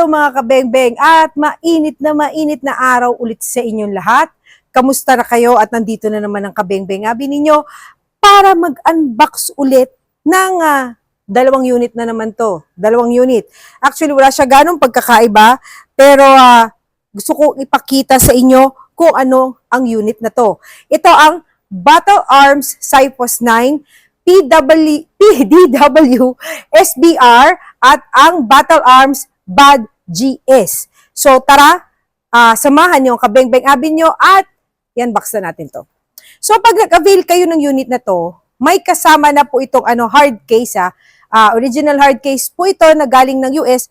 Hello mga kabengbeng at mainit na araw ulit sa inyong lahat. Kamusta na kayo at nandito na naman ang kabengbeng abi ninyo para mag-unbox ulit ng dalawang unit na naman to. Dalawang unit. Actually wala siya ganong pagkakaiba pero gusto ko ipakita sa inyo kung ano ang unit na to. Ito ang Battle Arms Cyphos 9 PDW SBR at ang Battle Arms BAD GS. So tara, samahan niyo ang kabengbeng abi nyo at i-unbox na natin to. So pag nag-avail kayo ng unit na to, may kasama na po itong hard case original hard case po ito na galing ng US.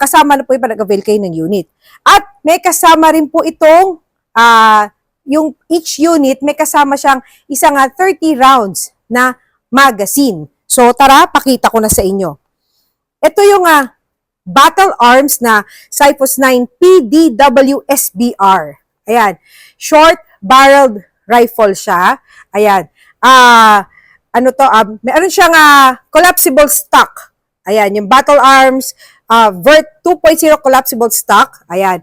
Kasama na po yung pag nag-avail kayo ng unit. At may kasama rin po itong yung each unit may kasama siyang isang 30 rounds na magazine. So tara, pakita ko na sa inyo. Ito yung Battle Arms na Cyphos 9 PDW SBR. Ayan. Short barreled rifle siya. Ayan. Meron siyang collapsible stock. Ayan, yung Battle Arms Vert 2.0 collapsible stock. Ayan.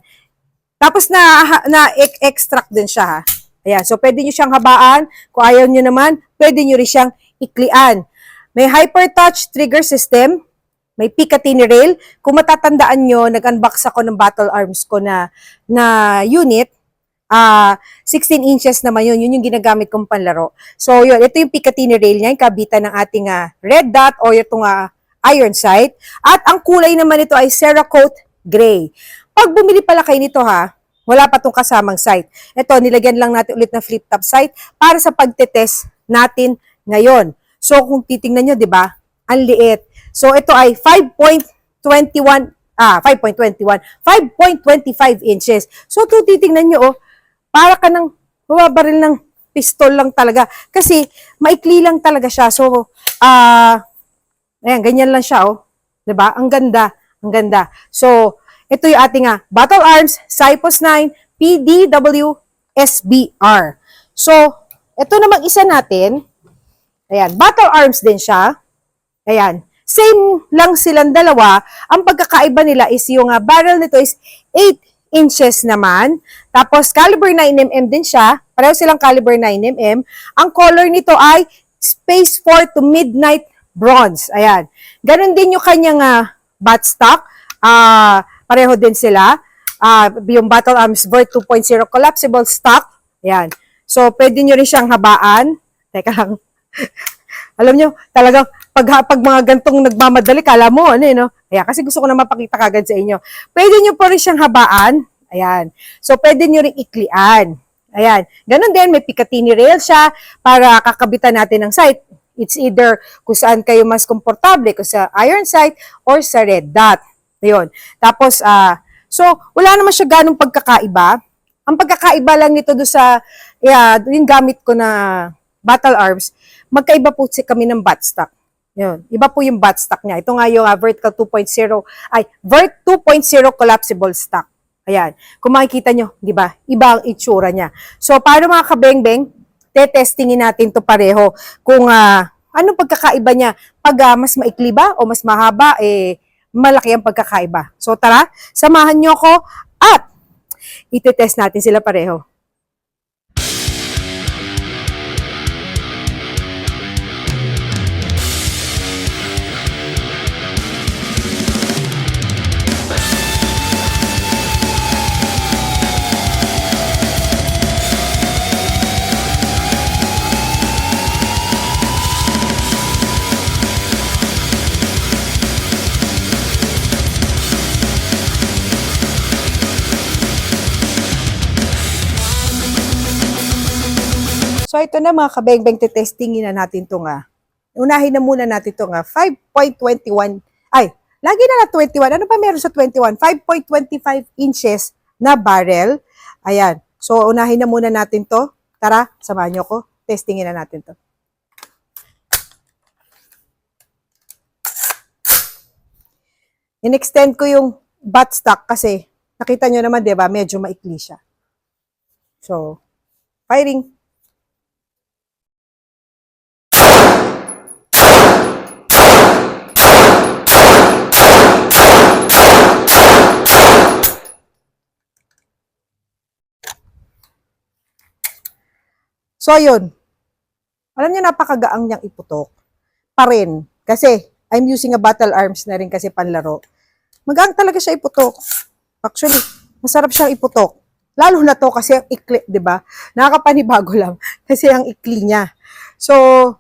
Tapos na-extract din siya. Ayan. So pwede nyo siyang habaan. Kung ayaw nyo naman, pwede nyo rin siyang iklian. May hyper touch trigger system. May Picatinny rail. Kung matatandaan nyo, nag-unbox ako ng Battle Arms ko na unit. 16 inches naman yun. Yun yung ginagamit kong panlaro. So, yun. Ito yung Picatinny rail niya. Yung kabitan ng ating red dot o itong iron sight. At ang kulay naman ito ay Cerakote gray. Pag bumili pala kayo nito wala pa itong kasamang sight. Ito, nilagyan lang natin ulit ng flip-top sight para sa pagtetest natin ngayon. So, kung titingnan nyo, di ba? Ang liit. So, ito ay 5.25 inches. So, ito titingnan nyo, para ka ng bumabaril ng pistol lang talaga. Kasi, maikli lang talaga siya. So, ayan, ganyan lang siya, Diba? Ang ganda. Ang ganda. So, ito yung ating Battle Arms Cyphos 9 PDW SBR. So, ito namang isa natin. Ayan, Battle Arms din siya. Ayan. Same lang silang dalawa. Ang pagkakaiba nila is yung barrel nito is 8 inches naman. Tapos caliber 9mm din siya. Pareho silang caliber 9mm. Ang color nito ay Space 4 to Midnight Bronze. Ayan. Ganon din yung kanyang buttstock. Pareho din sila. Yung Battle Arms Vert 2.0 collapsible stock. Ayan. So, pwede nyo rin siyang habaan. Teka lang. Alam nyo, talagang pag mga gantong nagmamadali, kala mo, no? Ayan, kasi gusto ko na mapakita kagad sa inyo. Pwede nyo po rin siyang habaan. Ayan. So, pwede nyo rin iklian. Ayan. Ganon din, may Picatinny rail siya para kakabitan natin ng sight. It's either kung saan kayo mas komportable, kung sa iron sight or sa red dot. Ayun. Tapos, so, wala naman siya ganong pagkakaiba. Ang pagkakaiba lang nito doon sa, yung gamit ko na Battle Arms, magkaiba po kami ng buttstock. Yun. Iba po yung buttstock niya. Ito nga yung Vertical 2.0, Vert 2.0 collapsible stock. Ayan. Kung makikita nyo, di ba? Iba ang itsura niya. So, paano mga kabengbeng, testingin natin to pareho. Kung ano pagkakaiba niya. Pag mas maikli ba o mas mahaba, malaki ang pagkakaiba. So, tara, samahan nyo ko at itetest natin sila pareho. So, ito na mga kabengbeng, testingin na natin itong, unahin na muna natin itong 5.21, lagi na 21, ano pa meron sa 21? 5.25 inches na barrel. Ayan. So, unahin na muna natin to. Tara, samahan nyo ko. Testingin na natin to. In-extend ko yung buttstock kasi nakita nyo naman, diba, medyo maikli siya. So, firing. So, yun. Alam niyo, napakagaang niyang iputok. Pa rin. Kasi, I'm using a battle arms na rin kasi panlaro. Magaang talaga siya iputok. Actually, masarap siyang iputok. Lalo na to kasi ang ikli, di ba? Nakakapanibago lang kasi ang ikli niya. So,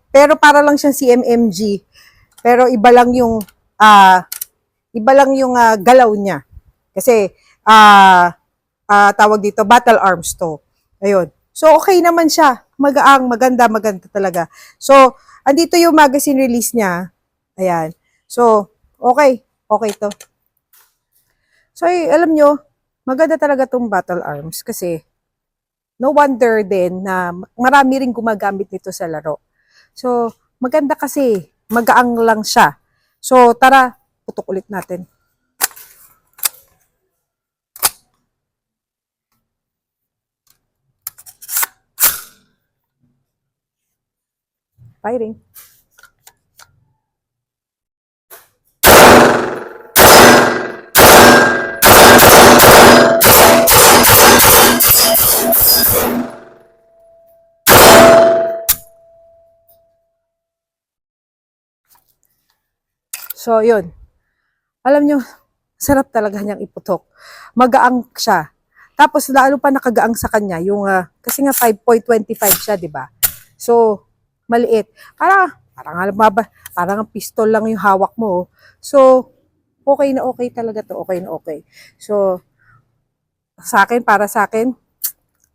pero para lang siyang CMMG. Pero iba lang yung galaw niya. Kasi tawag dito battle arms to. Ayun. So okay naman siya. Magaang, maganda talaga. So, andito yung magazine release niya. Ayan. So, okay to. So, alam nyo, maganda talaga tong battle arms kasi no wonder din na marami ring gumagamit nito sa laro. So, maganda kasi, magaang lang siya. So, tara, putok ulit natin. Firing. So, yun. Alam nyo, sarap talaga niyang iputok. Magaang siya. Tapos, lalo pa nakagaang sa kanya, yung, kasi nga 5.25 siya, di ba? So, maliit. Parang ang pistol lang yung hawak mo. Oh. So, okay na okay talaga to. Okay na okay. So, para sa akin,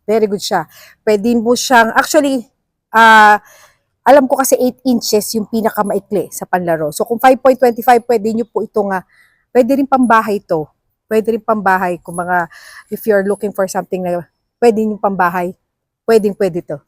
very good siya. Pwede mo siyang, actually, alam ko kasi 8 inches yung pinakamaikli sa panlaro. So, kung 5.25, pwede nyo po itong, pwede rin pambahay to. Pwede rin pambahay. Kung if you're looking for something na pwede nyo pambahay, pwede to.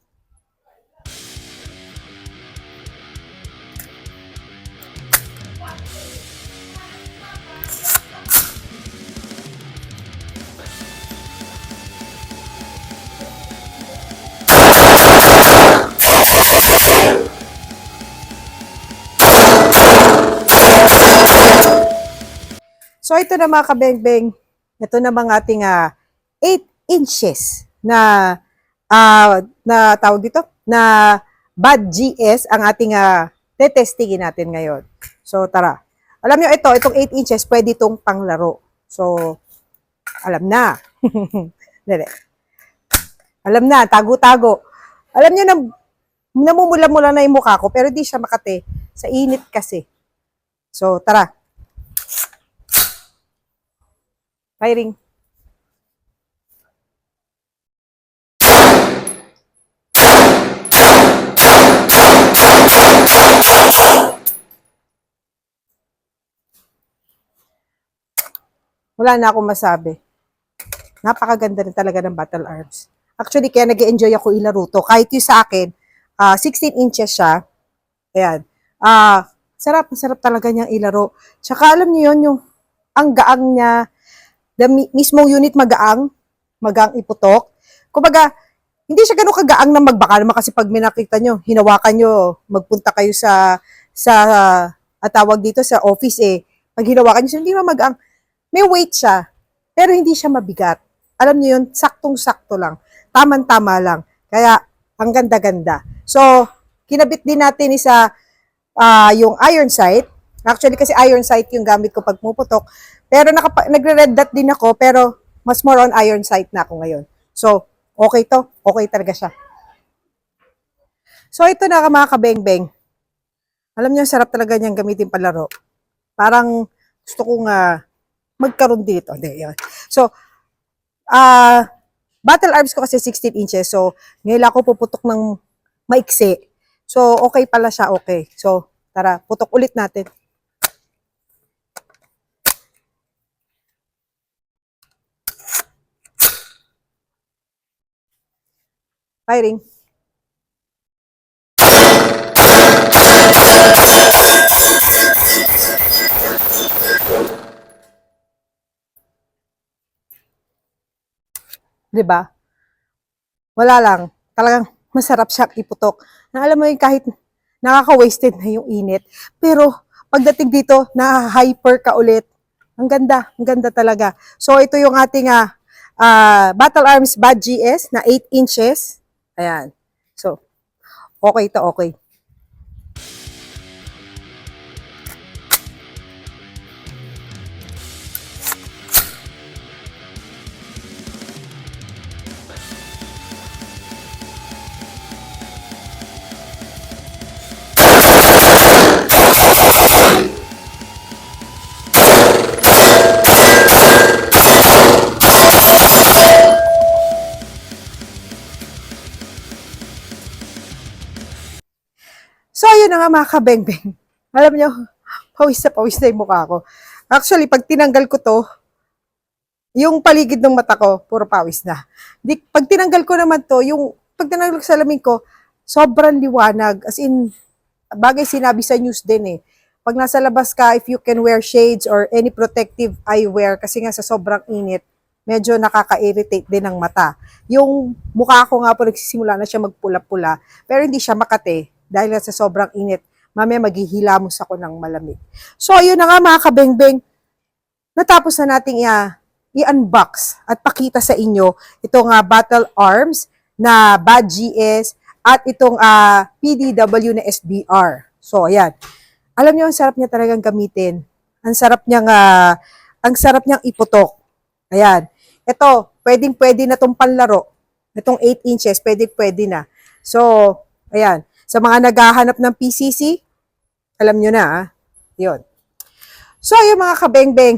So, ito na mga kabengbeng. Ito na mga ating 8 inches na tawag dito, na BAD GS ang ating tetestingin natin ngayon. So, tara. Alam nyo, itong 8 inches, pwede itong panglaro. So, alam na. Alam na, tago-tago. Alam nyo, namumula-mula na yung mukha ko, pero di siya makate. Sa init kasi. So, tara. Firing. Wala na akong masabi. Napakaganda rin talaga ng battle arms. Actually, kaya nag-enjoy ako ilaro to. Kahit yung sa akin, 16 inches siya. Ayan. Sarap talaga niyang ilaro. Tsaka alam niyo yun, yung ang gaang niya, mismong unit magaang iputok. Kumbaga, hindi siya ganun kagaang na magbaka naman kasi pag may nakita nyo, hinawakan nyo, magpunta kayo tawag dito sa office pag hinawakan nyo, hindi naman magaang. May weight siya, pero hindi siya mabigat. Alam niyo yun, saktong-sakto lang. Taman-tama lang. Kaya, ang ganda-ganda. So, kinabit din natin yung iron sight. Actually, kasi iron sight yung gamit ko pag puputok. Pero nagre-red dot din ako, pero mas more on iron sight na ako ngayon. So, okay to. Okay talaga siya. So, ito na mga kabeng-beng. Alam niyo, sarap talaga niyang gamitin palaro. Parang gusto kong magkaroon dito. Yan. So, battle arms ko kasi 16 inches. So, ngayon ako puputok ng maiksi. So, okay pala siya. Okay. So, tara, putok ulit natin. Firing. Diba? Wala lang. Talagang masarap siya iputok. Na alam mo yung kahit nakaka-wasted na yung init. Pero pagdating dito, na-hyper ka ulit. Ang ganda talaga. So ito yung ating Battle Arms BAD GS na 8 inches. Ayan. So, Okay to, okay. So, ayun na nga mga kabengbeng. Alam nyo, pawis na yung mukha ko. Actually, pag tinanggal ko to, yung paligid ng mata ko, puro pawis na. Pag tinanggal ko naman to, pag tinanggal ko sa salamin ko, sobrang liwanag. As in, bagay sinabi sa news din eh. Pag nasa labas ka, if you can wear shades or any protective eyewear, kasi nga sa sobrang init, medyo nakaka-irritate din ng mata. Yung mukha ko nga po nagsisimula na siya magpula-pula, pero hindi siya makate dahil nga sa sobrang init. Mamaya maghihilamos ako ng malamig. So, ayun na nga mga kabengbeng, natapos na nating i-unbox at pakita sa inyo itong Battle Arms na Bad GS at itong PDW na SBR. So, ayan. Alam niyo, ang sarap niya talagang gamitin. Ang sarap niyang iputok. Ayan. Ito, pwedeng-pwede na itong panlaro. Itong 8 inches, pwede na. So, ayan. Sa mga naghahanap ng PCC, alam niyo na, Yun. So, yung mga kabengbeng,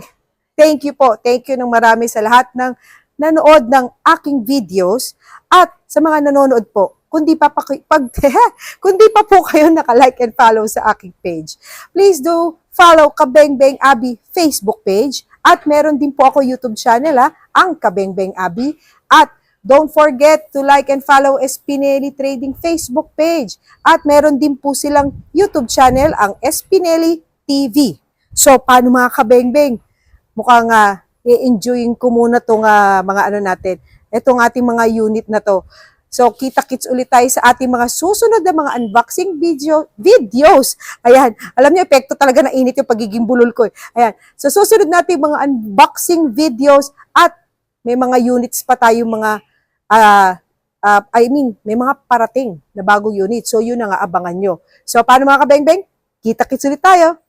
thank you po. Thank you ng marami sa lahat ng nanood ng aking videos at sa mga nanonood po. Kundi pa po kayo naka-like and follow sa aking page. Please do follow Kabengbeng Abi Facebook page at meron din po ako YouTube channel ang Kabengbeng Abi at don't forget to like and follow Espineli Trading Facebook page at meron din po silang YouTube channel ang Espineli TV. So, paano mga kabengbeng? Mukhang i-enjoying ko muna itong mga ano natin. Itong ating mga unit na to. So, kita-kits ulit tayo sa ating mga susunod na mga unboxing videos. Ayan. Alam niyo, epekto talaga na init yung pagiging bulol ko. Ayan. So, susunod natin mga unboxing videos at may mga units pa tayo mga may mga parating na bagong unit. So, yun na nga, abangan nyo. So, paano mga kabengbeng? Kita-kits ulit tayo.